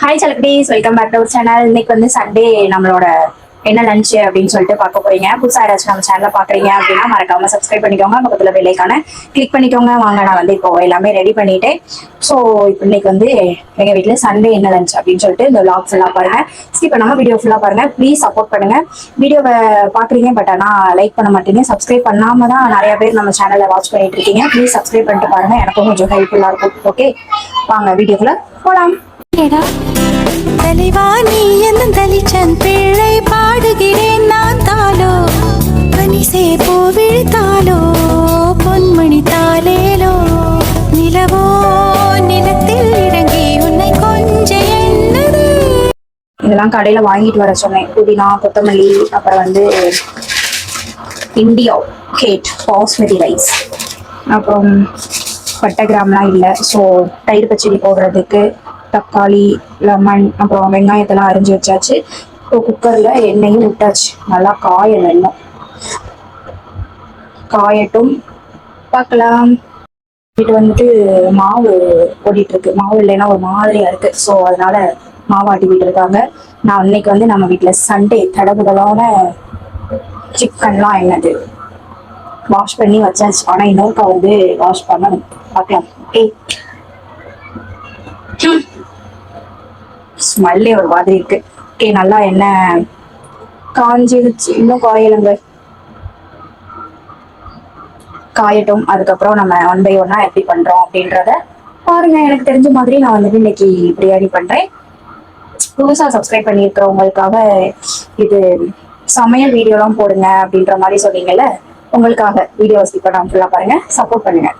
Hi சலக்டீஸ், welcome back to our channel. இன்னைக்கு வந்து சண்டே நம்மளோட என்ன லஞ்ச் அப்படின்னு சொல்லிட்டு பார்க்க போறீங்க. புதுசாக ஏதாச்சும் நம்ம சேனலை பார்க்குறீங்க அப்படின்னா மறக்காம சப்ஸ்கிரைப் பண்ணிக்கோங்க, பக்கத்தில் பெல் ஐக்கானை கிளிக் பண்ணிக்கோங்க. வாங்க, நான் வந்து இப்போ எல்லாமே ரெடி பண்ணிட்டேன். ஸோ இப்போ இன்னைக்கு வந்து எங்கள் வீட்டில் சண்டே என்ன லஞ்ச் அப்படின்னு சொல்லிட்டு இந்த vlog ஃபுல்லாக பாருங்க. ஸ்கிப் பண்ணாமல் வீடியோ ஃபுல்லாக பாருங்க. ப்ளீஸ் சப்போர்ட் பண்ணுங்க. வீடியோவை பார்க்குறீங்க, பட் ஆனால் லைக் பண்ண மாட்டீங்க. சப்ஸ்கிரைப் பண்ணாம தான் நிறைய பேர் நம்ம சேனலை வாட்ச் பண்ணிட்டு இருக்கீங்க. ப்ளீஸ் சப்ஸ்கிரைப் பண்ணிட்டு பாருங்க, எனக்கும் கொஞ்சம் ஹெல்ப்ஃபுல்லாக இருக்கும். ஓகே, வாங்க வீடியோக்குள்ள போகலாம். தலைவா நீ என்ன தலிச்சன் பிள்ளை பாடுகிறேன் நான் தாலோ பனிசே பூ விழித்தாலோ பொன்மணி தாலேலோ நிலவோ நிலத்தில் இறங்கி உன்னை கொஞ்ச என்னது. இதெல்லாம் கடையில வாங்கிட்டு வர சொன்னேன். புதினா, கொத்தமல்லி, அப்புறம் வந்து இந்தியா கேட் பாஸ்மதி ரைஸ், அப்புறம் பட்டை கிராம்லாம் இல்லை. ஸோ தயிர் பச்சடி போடுறதுக்கு தக்காளி, லெமன், அப்புறம் வெங்காயத்தெல்லாம் அரிஞ்சு வச்சாச்சு. இப்போ குக்கரில் எண்ணெயும் விட்டாச்சு. நல்லா காயணும், இன்னும் காயட்டும், பார்க்கலாம். இது வந்துட்டு மாவு ஓடிட்டு இருக்கு. மாவு இல்லைன்னா ஒரு மாதிரியா இருக்கு. ஸோ அதனால மாவு ஆட்டிக்கிட்டு இருக்காங்க. நான் இன்னைக்கு வந்து நம்ம வீட்டில் சண்டே தடபுடலான சிக்கன்லாம் என்னது வாஷ் பண்ணி வச்சாச்சு. ஆனால் இன்னொருக்கா வந்து வாஷ் பண்ணணும், பார்க்கலாம். ஓகே, ஸ்மெல்லே ஒரு மாதிரி இருக்கு. ஓகே, நல்லா எண்ணெய் காஞ்சிருச்சு. இன்னும் காயலுங்க, காயட்டும். அதுக்கப்புறம் நம்ம ஒன் பை ஒன்னா எப்படி பண்றோம் அப்படின்றத பாருங்க. எனக்கு தெரிஞ்ச மாதிரி நான் வந்துட்டு இன்னைக்கு பிரியாணி பண்றேன். புதுசா சப்ஸ்கிரைப் பண்ணியிருக்கிறவங்களுக்காக இது சமையல் வீடியோலாம் போடுங்க அப்படின்ற மாதிரி சொன்னீங்கல்ல, உங்களுக்காக வீடியோ ஸ்கிப் பண்ணாம ஃபுல்லா பாருங்க, சப்போர்ட் பண்ணுங்க.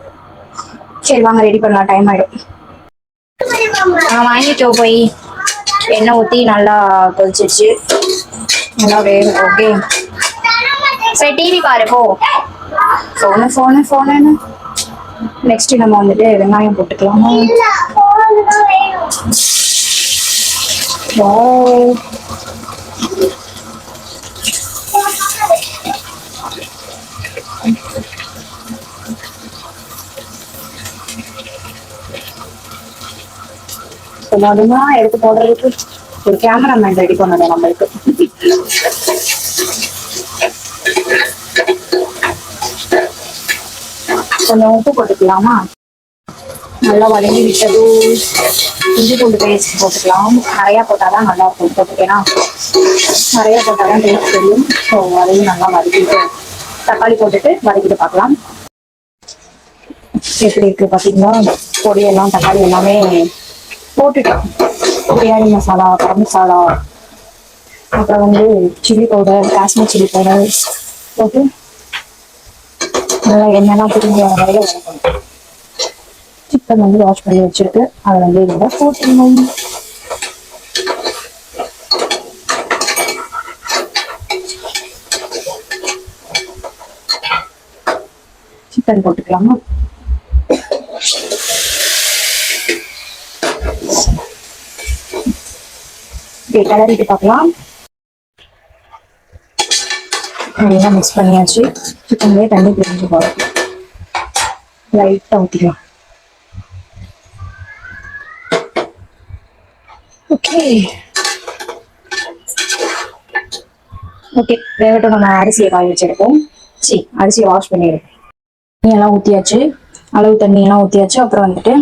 சரி வாங்க, ரெடி பண்ணலாம், டைம் ஆயிடும். வாங்கிட்டோ போய் எண்ணெய் ஊற்றி நல்லா கொதிச்சிருச்சு, நல்லா வேகும். ஓகே, சரி டிவி பாரு போ. ஃபோனு நெக்ஸ்ட் நம்ம வந்துட்டு வெங்காயம் போட்டுக்கலாமா? கொஞ்சமா எடுத்து போடுறதுக்கு ஒரு கேமராமேன் ரெடி பண்ணணும் நம்மளுக்கு. கொஞ்சம் உப்பு போட்டுக்கலாமா? நல்லா வதங்கி விட்டது. இஞ்சி பூண்டு பேஸ்ட் போட்டுக்கலாம். நிறையா போட்டாதான் நல்லா இருக்கும். போட்டுக்கேன்னா நிறையா போட்டாதான் டேஸ்ட் தெரியும். ஸோ அதையும் நல்லா வதக்கிட்டு தக்காளி போட்டுட்டு வதக்கிட்டு பார்க்கலாம் எப்படி இருக்கு. பார்த்தீங்களா, பொடியெல்லாம் தக்காளி எல்லாமே போட்டுட்டேன். பிரியாணி மசாலா, கரம் மசாலா, அப்புறம் வந்து chilli powder, Kashmir chilli powder போட்டு நல்லா எண்ணெய்லாம் பிரிஞ்சு வர வரையில வதக்கணும். சிக்கன் வந்து வாஷ் பண்ணி வச்சிருக்கு, அதை வந்து இதோட போட்டுடணும். சிக்கன் போட்டுக்கலாமா? கிளறிட்டு பார்க்கலாம். நல்லா மிக்ஸ் பண்ணியாச்சு. சிக்கன்லேயே தண்ணி பிரிஞ்சு போகும். லைட்டாக ஊற்றிக்கலாம். ஓகே ஓகே, வேகட்டும். நம்ம அரிசியை காய வச்சிருக்கோம். அரிசியை வாஷ் பண்ணிடுவோம். தண்ணியெல்லாம் ஊற்றியாச்சு, அளவு தண்ணியெல்லாம் ஊற்றியாச்சு. அப்புறம் வந்துட்டு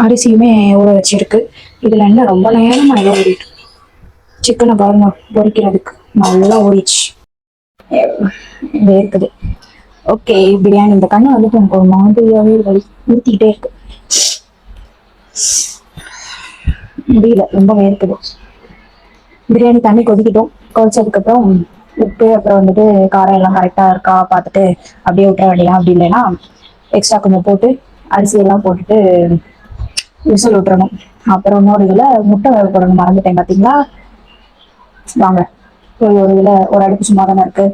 அரிசியுமே ஊற வச்சிருக்கு. இதுல என்ன ரொம்ப நேரம் நல்லா ஊறிட்டு சிக்கனை பாருங்க, பொரிக்கிறதுக்கு நல்லா ஊறிச்சு இருக்குது. ஓகே, பிரியாணி. இந்த கண்ணு வந்துட்டு எனக்கு ஒரு மாதிரியாவே ஊத்திக்கிட்டே இருக்கு, முடியல, ரொம்ப வேர்க்குது. பிரியாணி தண்ணி கொதிக்கிட்டோம். கொதிச்சதுக்கப்புறம் உப்பு, அப்புறம் வந்துட்டு காரம் எல்லாம் கரெக்டா இருக்கா பார்த்துட்டு அப்படியே விட்டுற வேண்டியா. அப்படி இல்லைன்னா எக்ஸ்ட்ரா கொஞ்சம் போட்டு அரிசியெல்லாம் போட்டுட்டு விசில் விட்டுறணும். அப்புறம் இன்னொரு இதுல முட்டை வேக போடணும், மறந்துட்டேன். பார்த்தீங்களா, வாங்க ஒரு இதுல ஒரு அடுப்பு சும்மா தானே இருக்கு,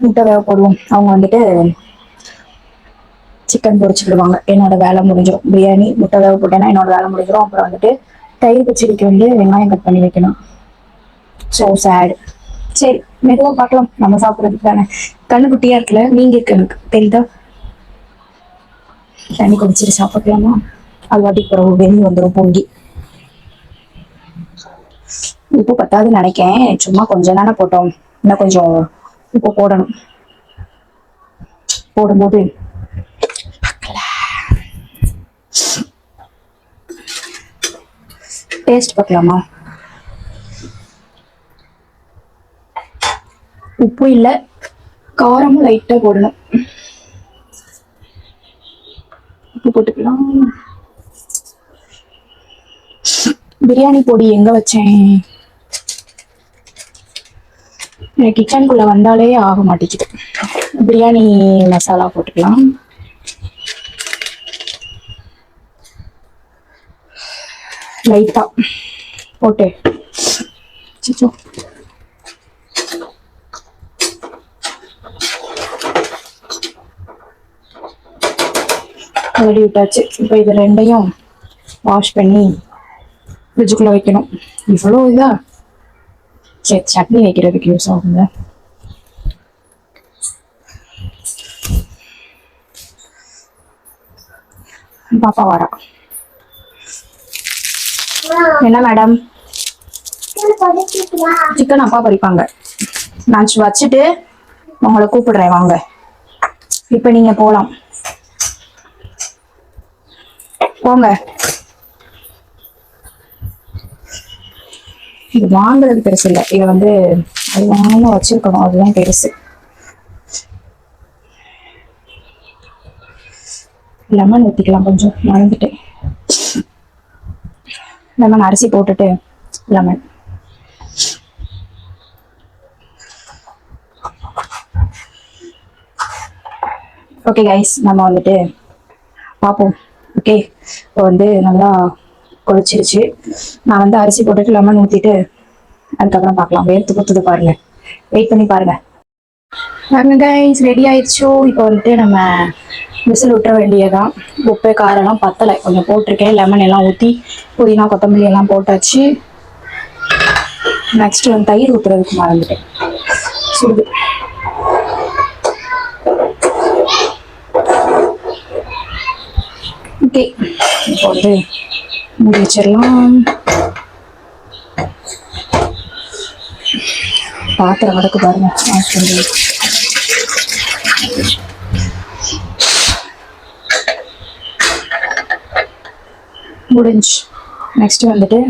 முட்டை வேக போடுவோம். அவங்க வந்துட்டு சிக்கன் பொரிச்சுக்கிடுவாங்க, என்னோட வேலை முடிஞ்சிடும். பிரியாணி முட்டை வேக போட்டேன்னா என்னோட வேலை முடிஞ்சிடும். அப்புறம் வந்துட்டு தயிர் பச்சடிக்கு வந்து வெங்காயம் கட் பண்ணி வைக்கணும். So sad. சரி, மெதுவாக பார்க்கலாம், நம்ம சாப்பிட்றதுக்கு தானே. கண்ணு குட்டியா இருக்குல்ல, நீங்க இருக்கு எனக்கு தெரியுதா. தண்ணி குடிச்சிட்டு சாப்பிடலாமா? அது வாட்டி பிறகு வெளியே வந்துடும் பொங்கி. உப்பு பத்தாதுன்னு நினைக்கேன், சும்மா கொஞ்சம் தானே போட்டோம், இன்னும் கொஞ்சம் உப்பு போடணும். போடும்போது டேஸ்ட் பார்க்கலாமா? உப்பு இல்லை, காரமும் லைட்டா போடணும். உப்பு போட்டுக்கலாம். பிரியாணி பொடி எங்க வச்சேன்? கிச்சனுக்குள்ள வந்தாலே ஆக மாட்டேங்குது. பிரியாணி மசாலா போட்டுக்கலாம். லைட்டா போட்டு சிச்சோ ரெடி விட்டாச்சு. இப்போ இது ரெண்டையும் வாஷ் பண்ணி ஃப்ரிட்ஜுக்குள்ள வைக்கணும். இவ்வளோ இதா சரி, சட்னி வைக்கிறதுக்கு யூஸ் ஆகுங்க. பாப்பா வரா. என்ன மேடம்? சிக்கன் அப்பா பறிப்பாங்க. நான் வச்சுட்டு உங்களை கூப்பிடுறேன், வாங்க. இப்ப நீங்க போலாம், போங்க. இது வாங்குறது பெருசு இல்லை, இதை வந்து அது வாங்க வச்சிருக்கணும், அதுதான் பெருசு. லெமன் ஊற்றிக்கலாம், கொஞ்சம் மறந்துட்டேன். லெமன் அரிசி போட்டுட்டு லெமன். ஓகே கைஸ், நம்ம வந்துட்டு பார்ப்போம். ஓகே, இப்போ வந்து நல்லா கொதிச்சிருச்சு. நான் வந்து அரிசி போட்டுட்டு லெமன் ஊற்றிட்டு அதுக்கப்புறம் பார்க்கலாம். வேர்த்து கொடுத்தது பாருங்க, வெயிட் பண்ணி பாருங்க. பாருங்க கைஸ், ரெடி ஆயிடுச்சோ. இப்போ வந்துட்டு நம்ம விசில் விட்டுற வேண்டியதான். உப்பு காரெல்லாம் பத்தலை, கொஞ்சம் போட்டிருக்கேன். லெமன் எல்லாம் ஊற்றி புதினா கொத்தமல்லி எல்லாம் போட்டாச்சு. நெக்ஸ்ட் வந்து தயிர் ஊற்றுறதுக்கு மறந்துட்டேன். சுடுது. ஓகே, இப்போ வந்து மூடி வச்சிடலாம். பாத்திரம் வடக்கு பாருங்க, வாஷ் பண்ணி. முடிஞ்சு. நெக்ஸ்ட் வந்துட்டு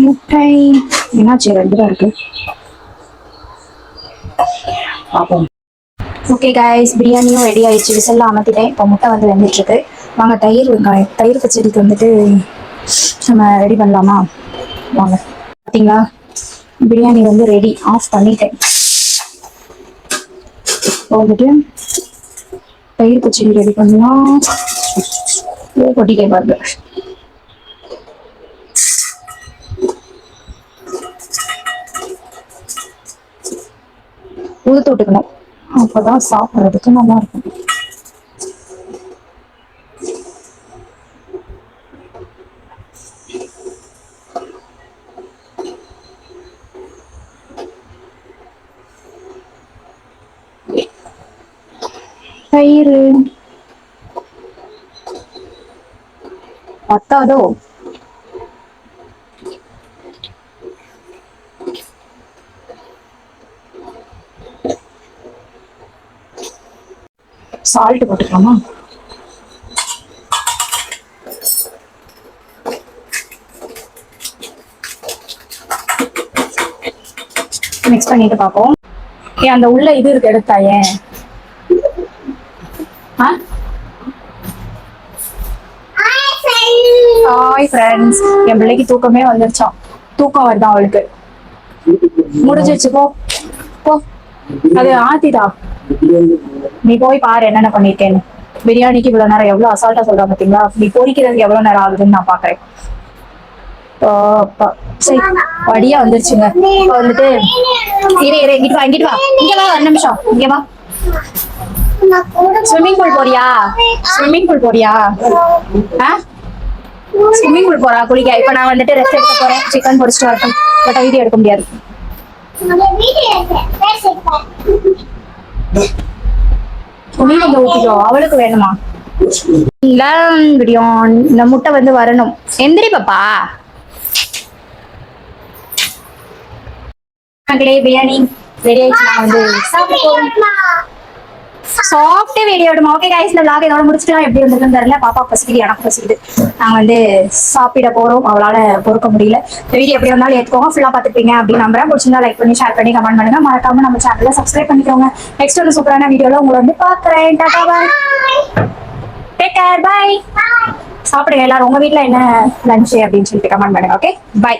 முட்டை. என்னாச்சு, ரெண்டு தான் இருக்கு, பார்ப்போம். ஓகே கைஸ், பிரியாணியும் ரெடி ஆயிடுச்சு. விசில்லாம் அமர்த்திட்டேன். இப்போ முட்டை வந்து வெந்துட்டு இருக்கு. வாங்க தயிர் வெங்காயம் தயிர் பச்சடிக்கு வந்துட்டு நம்ம ரெடி பண்ணலாமா? வாங்க. பார்த்தீங்களா, பிரியாணி வந்து ரெடி. ஆஃப் பண்ணிட்டேன். வந்துட்டு தயிர் பச்சடி ரெடி பண்ணலாம். கொட்டிக்கை பாருங்க. உளுத்து விட்டுக்கணும், அப்பதான் சாப்பிட்றதுக்கு நல்லா இருக்கும். தயிர் பத்தாதோ? சால்ட் போட்டுக்கலாமா? மிக்ஸ் பண்ணிட்டு பார்ப்போம். ஏன் அந்த உள்ள இது இருக்கு, எடுத்தாயே? ஹாய் ஃப்ரெண்ட்ஸ், என் பிள்ளைக்கு தூக்கமே வந்துருச்சான். தூக்கம் வருதான் அவளுக்கு. முடிஞ்சிச்சு, போ போ. அது ஆத்திதா, நீ போய் பாரு என்னென்ன பண்ணிருக்கேன்னு. பிரியாணிக்கு இவ்வளவு நேரம் எவ்வளவு அசால்ட்டா சொல்றா பாத்தீங்களா? நீ பொரிக்கிறதுக்கு எவ்வளவு நேரம் ஆகுதுன்னு நான் பாக்குறேன். சரி, வடியா வந்துருச்சுங்க. இப்ப வந்துட்டு இங்கிட்டு வா, இங்கிட்டு வா, இங்க வா, ஒரு நிமிஷம் இங்க வா. ஸ்விம்மிங் பூல் போறியா? ஸ்விம்மிங் பூல் போறியா? ஸ்விம்மிங் பூல் போறா குளிக்க. இப்ப நான் வந்துட்டு ரெஸ்ட் எடுக்க போறேன். சிக்கன் பொரிச்சிட்டு வரட்டும். பட் வீடியோ எடுக்க முடியாது. துணி வந்து ஊத்திக்கோ, அவளுக்கு வேணுமா? பிரியாணி இந்த முட்டை வந்து வரணும். எந்திரி பாப்பா. பிரியாணி ரெடி ஆயிடுச்சு. நான் வந்து சாஃப்ட் வீடியோ எடுமா. ஓகே கைஸ், இந்த vlog இதோட முடிச்சுக்கலாம். எப்படி இருந்ததுன்னு தெரியல. பாப்பா பசிக்குது, எனக்கு பசிக்குது. நாங்க வந்து சாப்பிட போறோம். அவளால பொறுக்க முடியல. இந்த வீடியோ எப்படி இருந்தாலும் ஏத்துக்கோங்க. ஃபுல்லா பாத்துப்பீங்க அப்படின்னு நம்புறேன். பிடிச்சிருந்தா லைக் பண்ணி ஷேர் பண்ணி கமெண்ட் பண்ணுங்க. மறக்காம நம்ம சேனலை சப்ஸ்கிரைப் பண்ணிக்கோங்க. நெக்ஸ்ட் ஒரு சூப்பரான வீடியோல உங்களை வந்து பாக்குறேன். Tata bye. Take care. Bye. சாப்பிடுங்க எல்லாரும். உங்க வீட்ல என்ன லஞ்ச் அப்படின்னு சொல்லிட்டு கமெண்ட் பண்ணுங்க. Okay bye.